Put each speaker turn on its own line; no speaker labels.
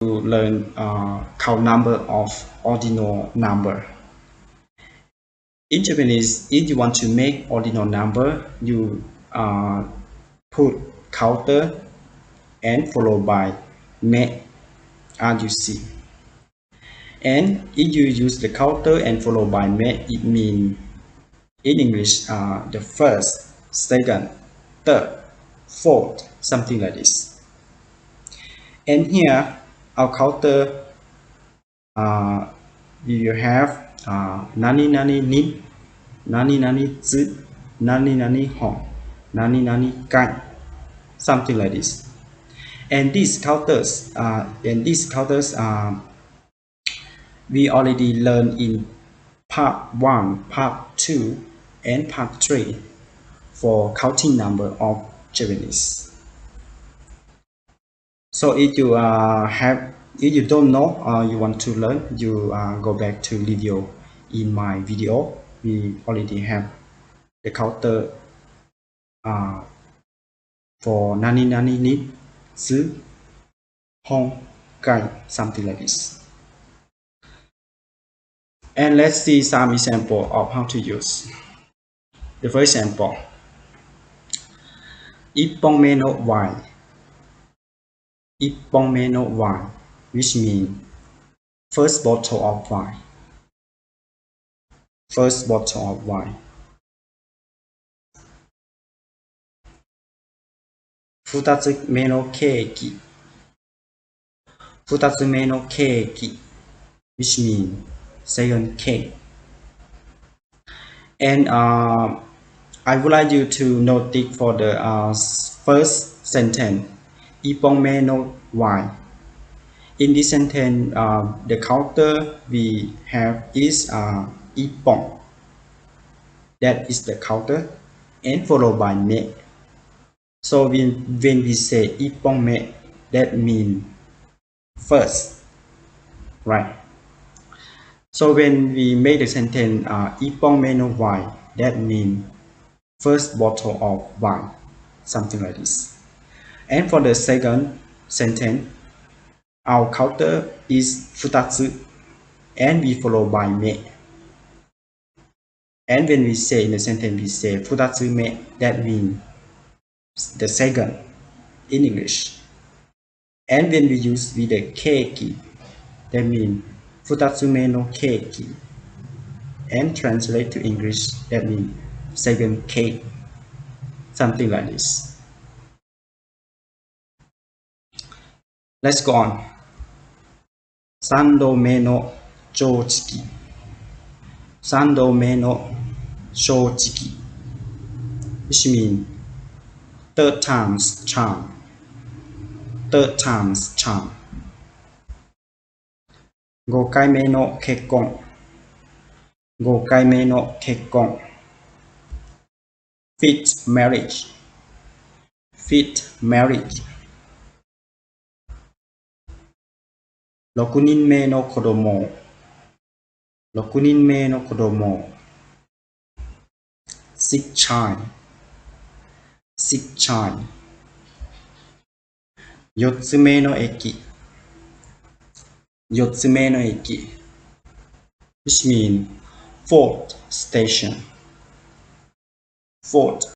learn count number of ordinal number. In Japanese, if you want to make ordinal number, you put counter and followed by me, as you see. And if you use the counter and followed by me, it means in English the first, second, third, fourth, something like this. And here our counter we will have nani nani ni, nani nani zi, nani nani hong, nani nani kai, something like this. And these counters we already learned in part 1, part 2, and part 3 for counting number of Japanese. So if you don't know you want to learn, you go back to video. In my video, we already have the counter for nani nani ni, zi, hong, kai, something like this. And let's see some example of how to use. The first example, ippon me no wine. Ippon me no wine, which means first bottle of wine. First bottle of wine. Futatsu me no keiki. Futatsu me no keiki, which means second cake. And I would like you to note for the first sentence, ippon me no wine. In this sentence, the counter we have is ippon. That is the counter, and followed by me. So when we say ippon me, that means first, right? So when we make the sentence ippon me no wine, that means first bottle of wine, something like this. And for the second sentence, our counter is futatsu, and we follow by me. And when we say in the sentence, we say futatsu me, that means the second in English. And when we use with the keiki, that means futatsu me no keiki. And translate to English, that means second cake, something like this. Let's go on. Sando me no chouchiki. Sando me no chouchiki, which means third time's charm. Third time's charm. Gokai me no kekkon. Gokai me no kekkon. Fifth marriage. Fifth marriage. 6人目の子供。6人目の子供。Sixth child. Sixth child. 4つ目の駅。4つ目の駅。Which means fourth station. Fourth